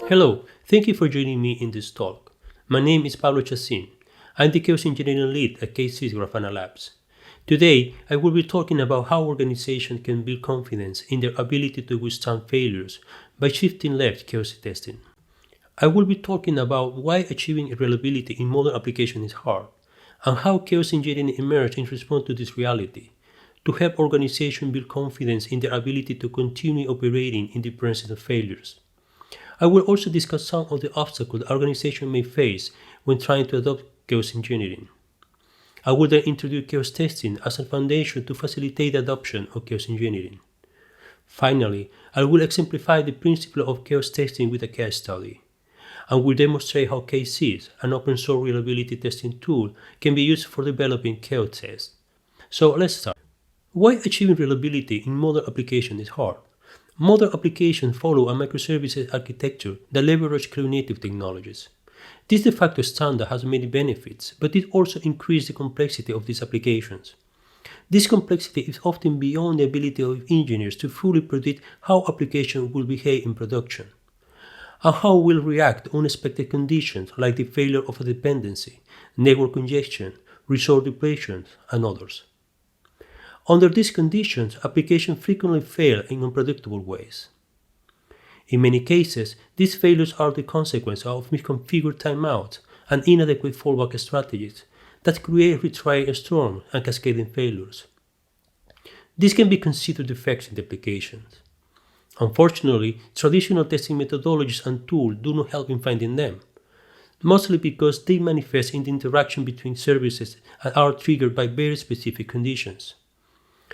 Hello, thank you for joining me in this talk. My name is Pablo Chacin. I'm the Chaos Engineering Lead at KC's Grafana Labs. Today, I will be talking about how organizations can build confidence in their ability to withstand failures by shifting left chaos testing. I will be talking about why achieving reliability in modern applications is hard, and how chaos engineering emerged in response to this reality, to help organizations build confidence in their ability to continue operating in the presence of failures. I will also discuss some of the obstacles organizations may face when trying to adopt chaos engineering. I will then introduce chaos testing as a foundation to facilitate the adoption of chaos engineering. Finally, I will exemplify the principle of chaos testing with a case study, and will demonstrate how KCs, an open source reliability testing tool, can be used for developing chaos tests. So let's start. Why achieving reliability in modern applications is hard? Modern applications follow a microservices architecture that leverages cloud-native technologies. This de facto standard has many benefits, but it also increases the complexity of these applications. This complexity is often beyond the ability of engineers to fully predict how applications will behave in production, and how will react to unexpected conditions like the failure of a dependency, network congestion, resource depletion, and others. Under these conditions, applications frequently fail in unpredictable ways. In many cases, these failures are the consequence of misconfigured timeouts and inadequate fallback strategies that create retrying storms and cascading failures. This can be considered defects in the applications. Unfortunately, traditional testing methodologies and tools do not help in finding them, mostly because they manifest in the interaction between services and are triggered by very specific conditions.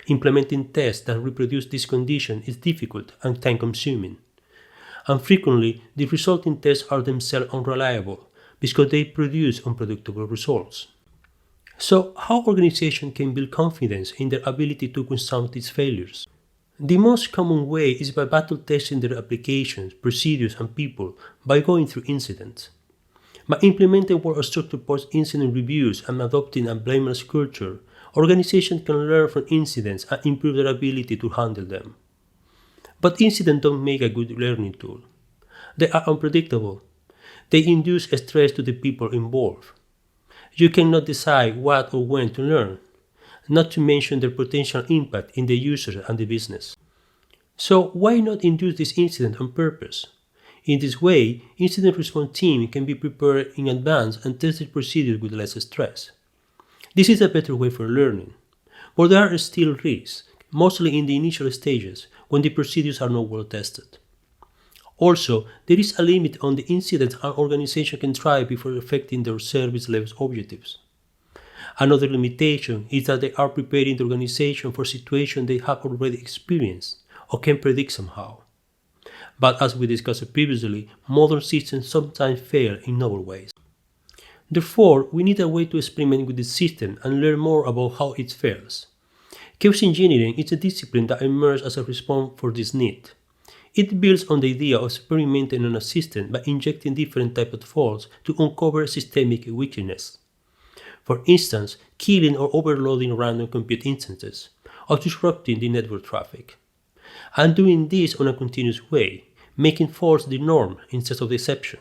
Implementing tests that reproduce this condition is difficult and time-consuming, and frequently the resulting tests are themselves unreliable because they produce unpredictable results. So, how organizations can build confidence in their ability to withstand these failures? The most common way is by battle testing their applications, procedures, and people by going through incidents. By implementing well-structured post-incident reviews and adopting a blameless culture, organizations can learn from incidents and improve their ability to handle them. But incidents don't make a good learning tool. They are unpredictable. They induce stress to the people involved. You cannot decide what or when to learn, not to mention their potential impact in the users and the business. So why not induce this incident on purpose? In this way, incident response team can be prepared in advance and test the procedure with less stress. This is a better way for learning, but there are still risks, mostly in the initial stages when the procedures are not well tested. Also, there is a limit on the incidents an organization can try before affecting their service level objectives. Another limitation is that they are preparing the organization for situations they have already experienced or can predict somehow. But as we discussed previously, modern systems sometimes fail in novel ways. Therefore, we need a way to experiment with the system and learn more about how it fails. Chaos engineering is a discipline that emerged as a response for this need. It builds on the idea of experimenting on a system by injecting different types of faults to uncover systemic weaknesses. For instance, killing or overloading random compute instances, or disrupting the network traffic. And doing this on a continuous way, making faults the norm instead of the exception,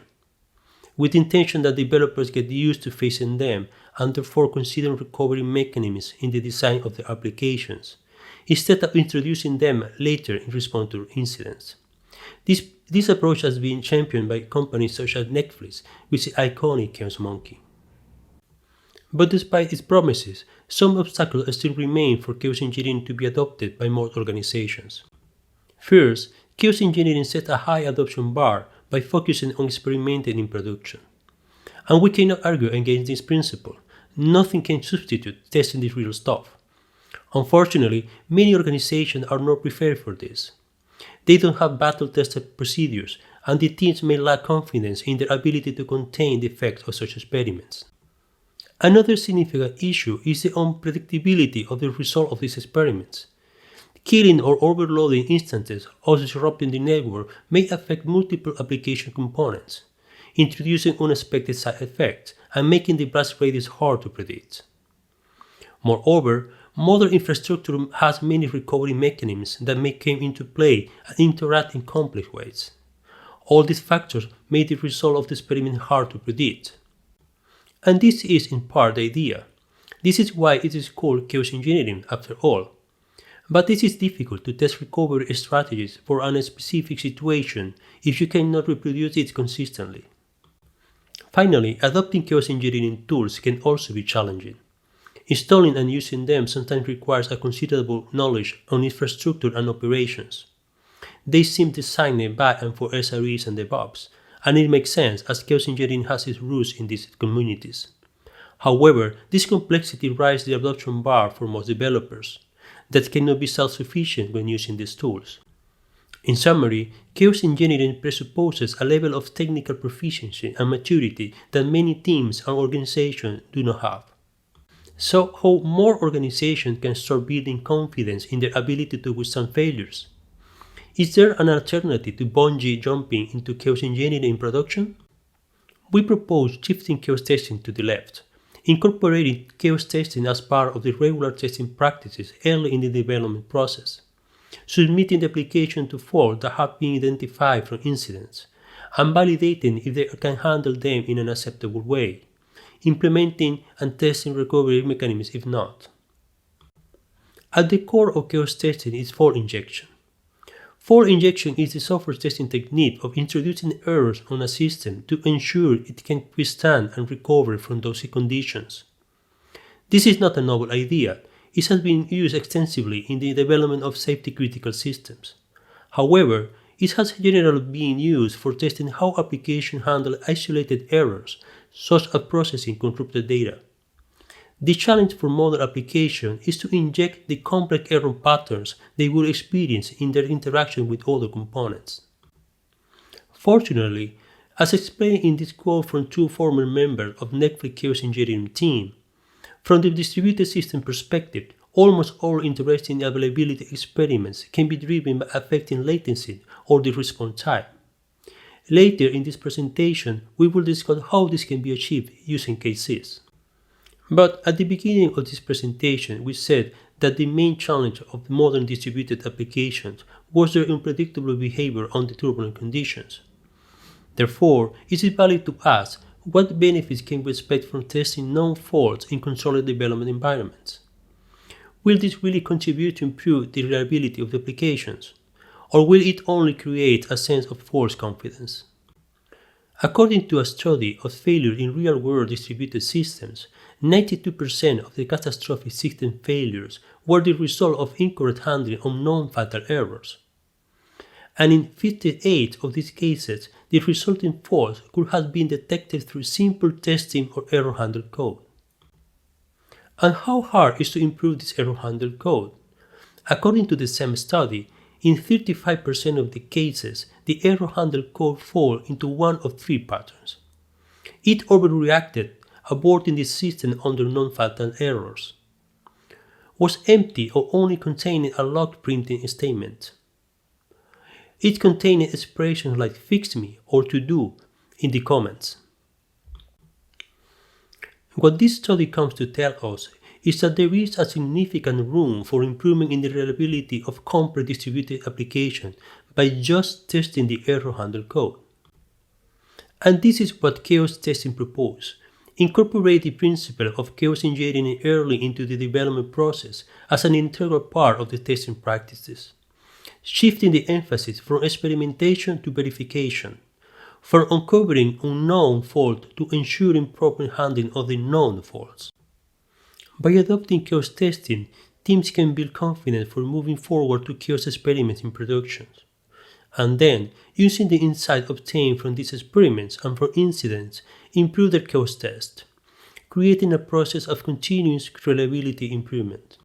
with the intention that developers get used to facing them and therefore consider recovery mechanisms in the design of their applications, instead of introducing them later in response to incidents. This approach has been championed by companies such as Netflix with the iconic Chaos Monkey. But despite its promises, some obstacles still remain for chaos engineering to be adopted by more organizations. First, chaos engineering sets a high adoption bar by focusing on experimenting in production. And we cannot argue against this principle. Nothing can substitute testing the real stuff. Unfortunately, many organizations are not prepared for this. They don't have battle-tested procedures, and the teams may lack confidence in their ability to contain the effects of such experiments. Another significant issue is the unpredictability of the result of these experiments. Killing or overloading instances or disrupting the network may affect multiple application components, introducing unexpected side effects and making the blast radius hard to predict. Moreover, modern infrastructure has many recovery mechanisms that may come into play and interact in complex ways. All these factors made the result of the experiment hard to predict. And this is in part the idea. This is why it is called chaos engineering after all. But this is difficult to test recovery strategies for a specific situation if you cannot reproduce it consistently. Finally, adopting chaos engineering tools can also be challenging. Installing and using them sometimes requires a considerable knowledge on infrastructure and operations. They seem designed by and for SREs and DevOps, and it makes sense as chaos engineering has its roots in these communities. However, this complexity raises the adoption bar for most developers that cannot be self-sufficient when using these tools. In summary, chaos engineering presupposes a level of technical proficiency and maturity that many teams and organizations do not have. So, how more organizations can start building confidence in their ability to withstand failures? Is there an alternative to bungee jumping into chaos engineering in production? We propose shifting chaos testing to the left, incorporating chaos testing as part of the regular testing practices early in the development process, submitting the application to faults that have been identified from incidents, and validating if they can handle them in an acceptable way, implementing and testing recovery mechanisms if not. At the core of chaos testing is fault injection. Fault injection is the software testing technique of introducing errors on a system to ensure it can withstand and recover from those conditions. This is not a novel idea. It has been used extensively in the development of safety-critical systems. However, it has generally been used for testing how applications handle isolated errors, such as processing corrupted data. The challenge for modern applications is to inject the complex error patterns they will experience in their interaction with other components. Fortunately, as explained in this quote from two former members of Netflix Chaos Engineering team, from the distributed system perspective, almost all interesting availability experiments can be driven by affecting latency or the response time. Later in this presentation, we will discuss how this can be achieved using cases. But at the beginning of this presentation, we said that the main challenge of modern distributed applications was their unpredictable behavior under turbulent conditions. Therefore, it is valid to ask what benefits can we expect from testing known faults in controlled development environments. Will this really contribute to improve the reliability of the applications, or will it only create a sense of false confidence? According to a study of failure in real-world distributed systems, 92% of the catastrophic system failures were the result of incorrect handling of non-fatal errors. And in 58 of these cases, the resulting faults could have been detected through simple testing or error handle code. And how hard is to improve this error handle code? According to the same study, in 35% of the cases, the error handle code falls into one of three patterns. It overreacted, aborting the system under non-fatal errors, was empty or only containing a log printing statement. It contained expressions like fix me or to do in the comments. What this study comes to tell us is that there is a significant room for improvement in the reliability of complex distributed applications by just testing the error handle code. And this is what chaos testing proposes. Incorporate the principle of chaos engineering early into the development process as an integral part of the testing practices, shifting the emphasis from experimentation to verification, from uncovering unknown faults to ensuring proper handling of the known faults. By adopting chaos testing, teams can build confidence for moving forward to chaos experiments in production, and then, using the insight obtained from these experiments and from incidents, improve their chaos test, creating a process of continuous reliability improvement.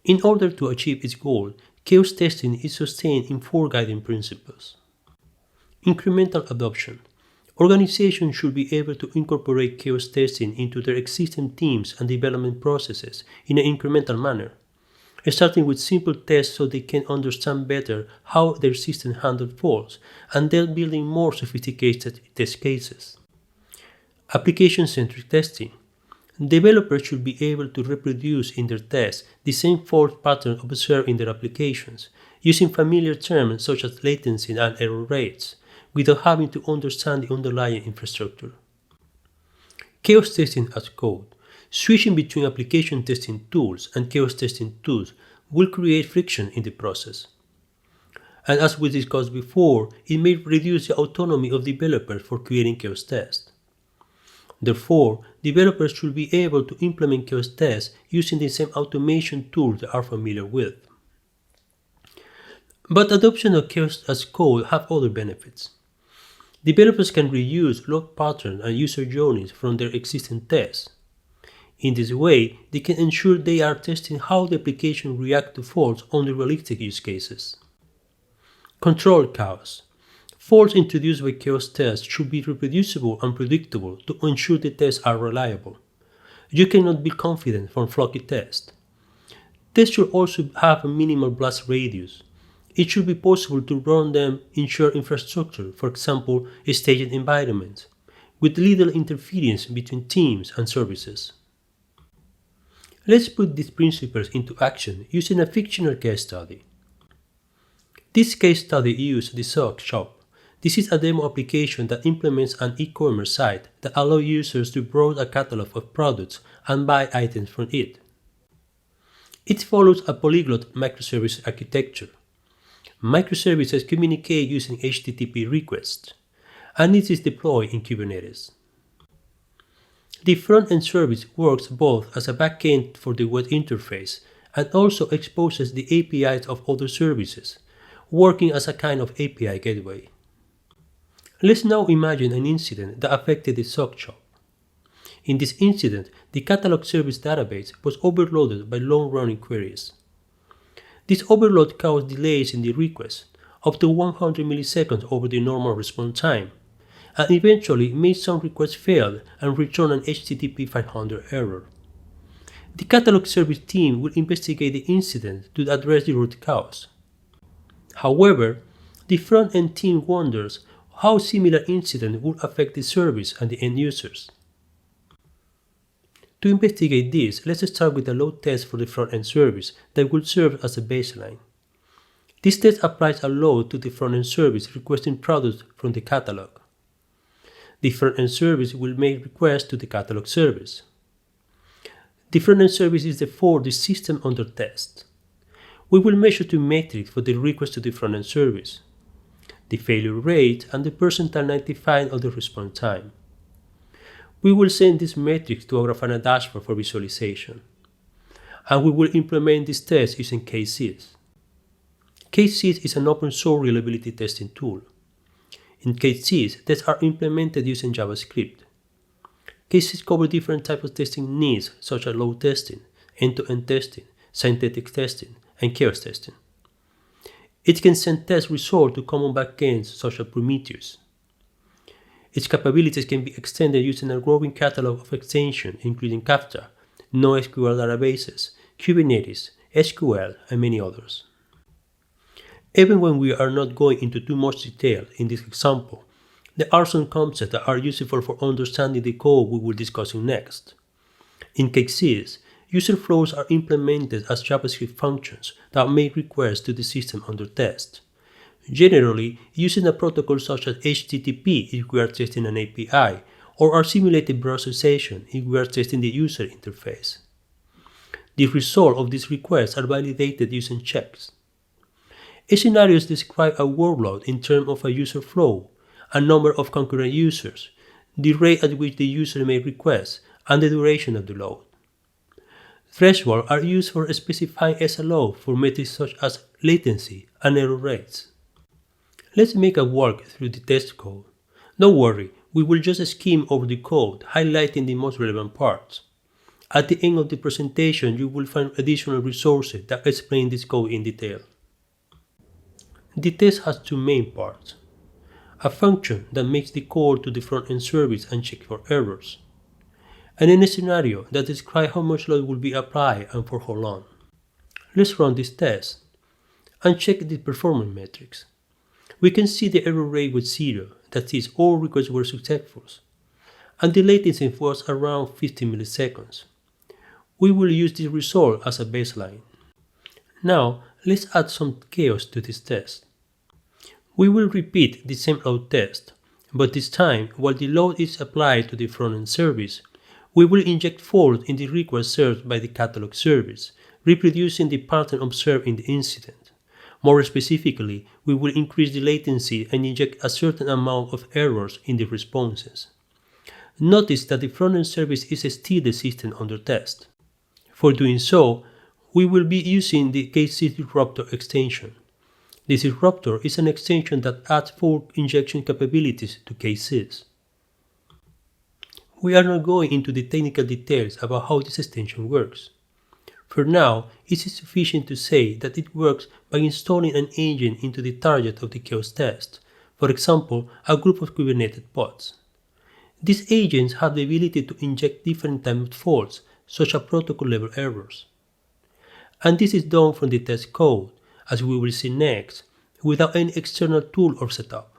In order to achieve its goal, chaos testing is sustained in four guiding principles. Incremental adoption. Organizations should be able to incorporate chaos testing into their existing teams and development processes in an incremental manner, starting with simple tests so they can understand better how their system handles faults, and then building more sophisticated test cases. Application-centric testing. Developers should be able to reproduce in their tests the same fault pattern observed in their applications, using familiar terms such as latency and error rates, without having to understand the underlying infrastructure. Chaos testing as code. Switching between application testing tools and chaos testing tools will create friction in the process. And as we discussed before, it may reduce the autonomy of developers for creating chaos tests. Therefore, developers should be able to implement chaos tests using the same automation tools they are familiar with. But adoption of chaos as code have other benefits. Developers can reuse log patterns and user journeys from their existing tests. In this way, they can ensure they are testing how the application reacts to faults under realistic use cases. Controlled chaos. Faults introduced by chaos tests should be reproducible and predictable to ensure the tests are reliable. You cannot be confident from flocky tests. Tests should also have a minimal blast radius. It should be possible to run them in shared infrastructure, for example, a staged environment, with little interference between teams and services. Let's put these principles into action using a fictional case study. This case study uses the Sock Shop. This is a demo application that implements an e-commerce site that allows users to browse a catalog of products and buy items from it. It follows a polyglot microservice architecture. Microservices communicate using HTTP requests, and it is deployed in Kubernetes. The front-end service works both as a backend for the web interface and also exposes the APIs of other services, working as a kind of API gateway. Let's now imagine an incident that affected the Sock Shop. In this incident, the catalog service database was overloaded by long-running queries. This overload caused delays in the request, up to 100 milliseconds over the normal response time, and eventually made some requests fail and return an HTTP 500 error. The catalog service team will investigate the incident to address the root cause. However, the front-end team wonders how similar incidents would affect the service and the end users. To investigate this, let's start with a load test for the front-end service that will serve as a baseline. This test applies a load to the front-end service requesting products from the catalog. The front-end service will make requests to the catalog service. The front-end service is therefore the system under test. We will measure two metrics for the request to the front-end service: the failure rate and the percentile 95 of the response time. We will send these metrics to a Grafana dashboard for visualization, and we will implement this test using KSys. KSys is an open-source reliability testing tool. In KSys, tests are implemented using JavaScript. KSys covers different types of testing needs, such as load testing, end-to-end testing, synthetic testing, and chaos testing. It can send test results to common backends such as Prometheus. Its capabilities can be extended using a growing catalog of extensions, including Kafka, NoSQL databases, Kubernetes, SQL, and many others. Even when we are not going into too much detail in this example, there are some concepts that are useful for understanding the code we will be discussing next. In KSys, user flows are implemented as JavaScript functions that make requests to the system under test, generally using a protocol such as HTTP if we are testing an API, or a simulated browser session if we are testing the user interface. The results of these requests are validated using checks. Scenarios describe a workload in terms of a user flow, a number of concurrent users, the rate at which the user may request, and the duration of the load. Thresholds are used for specifying SLO for metrics such as latency and error rates. Let's make a walk through the test code. Don't worry, we will just skim over the code, highlighting the most relevant parts. At the end of the presentation, you will find additional resources that explain this code in detail. The test has two main parts: a function that makes the call to the front-end service and checks for errors, and then a scenario that describes how much load will be applied and for how long. Let's run this test and check the performance metrics. We can see the error rate was 0, that is, all requests were successful, and the latency was around 50 milliseconds. We will use this result as a baseline. Now, let's add some chaos to this test. We will repeat the same load test, but this time, while the load is applied to the front-end service, we will inject faults in the request served by the catalog service, reproducing the pattern observed in the incident. More specifically, we will increase the latency and inject a certain amount of errors in the responses. Notice that the front-end service is still the system under test. For doing so, we will be using the case disruptor extension. This disruptor is an extension that adds fault injection capabilities to cases. We are not going into the technical details about how this extension works. For now, it is sufficient to say that it works by installing an agent into the target of the chaos test, for example, a group of Kubernetes pods. These agents have the ability to inject different types of faults, such as protocol-level errors. And this is done from the test code, as we will see next, without any external tool or setup.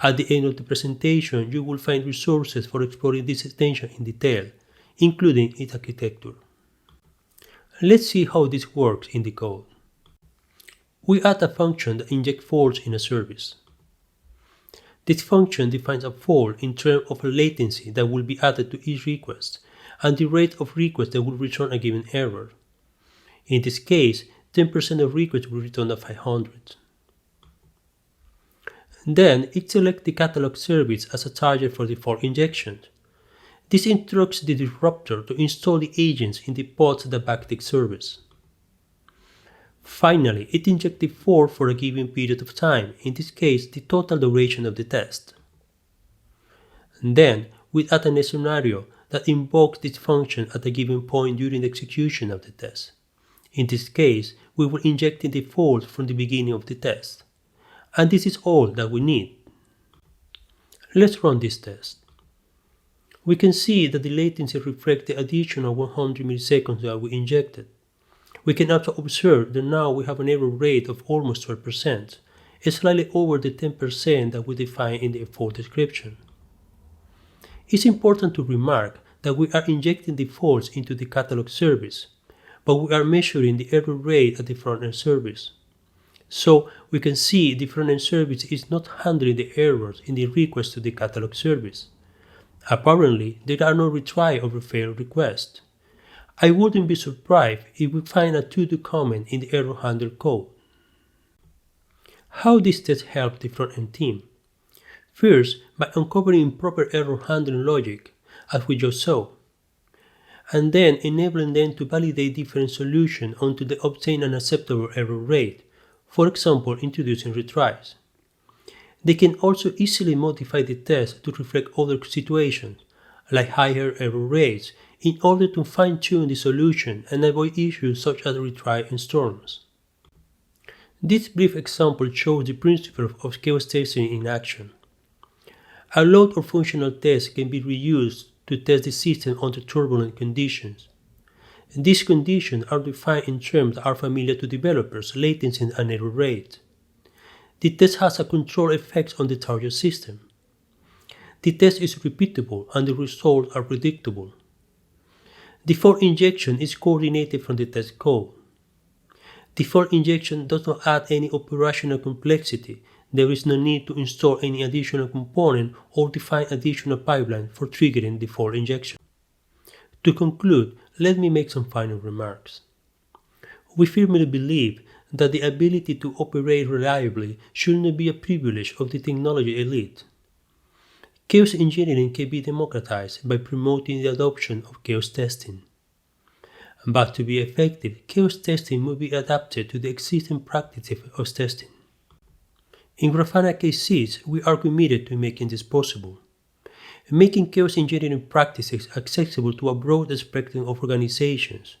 At the end of the presentation, you will find resources for exploring this extension in detail, including its architecture. Let's see how this works in the code. We add a function that injects faults in a service. This function defines a fault in terms of a latency that will be added to each request and the rate of request that will return a given error. In this case, 10% of requests will return a 500. Then it selects the catalog service as a target for the fault injection. This instructs the disruptor to install the agents in the pods that back the service. Finally, it injects the fault for a given period of time, in this case the total duration of the test. And then we add a scenario that invokes this function at a given point during the execution of the test. In this case, we will inject the fault from the beginning of the test. And this is all that we need. Let's run this test. We can see that the latency reflects the additional 100 milliseconds that we injected. We can also observe that now we have an error rate of almost 12%, slightly over the 10% that we define in the fault description. It's important to remark that we are injecting the faults into the catalog service, but we are measuring the error rate at the front-end service. So we can see the front-end service is not handling the errors in the request to the catalog service. Apparently, there are no retry or failed requests. I wouldn't be surprised if we find a to-do comment in the error handler code. How this test helps the front-end team? First, by uncovering improper error handling logic, as we just saw, and then enabling them to validate different solutions until they obtain an acceptable error rate, for example, introducing retries. They can also easily modify the test to reflect other situations, like higher error rates, in order to fine-tune the solution and avoid issues such as retry and storms. This brief example shows the principle of chaos testing in action. A load or functional test can be reused to test the system under turbulent conditions. These conditions are defined in terms that are familiar to developers, latency and error rate. The test has a control effect on the target system. The test is repeatable and the results are predictable. The fault injection is coordinated from the test code. The fault injection does not add any operational complexity. There is no need to install any additional component or define additional pipeline for triggering the fault injection. To conclude, let me make some final remarks. We firmly believe that the ability to operate reliably should not be a privilege of the technology elite. Chaos engineering can be democratized by promoting the adoption of chaos testing. But to be effective, chaos testing must be adapted to the existing practices of testing. In Grafana K6, we are committed to making this possible, making chaos engineering practices accessible to a broad spectrum of organizations,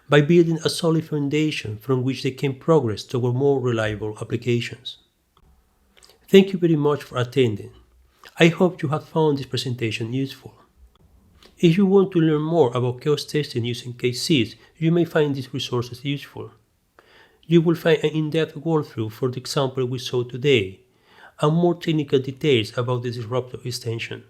by building a solid foundation from which they can progress toward more reliable applications. Thank you very much for attending. I hope you have found this presentation useful. If you want to learn more about chaos testing using K6, you may find these resources useful. You will find an in-depth walkthrough for the example we saw today, and more technical details about the disruptor extension.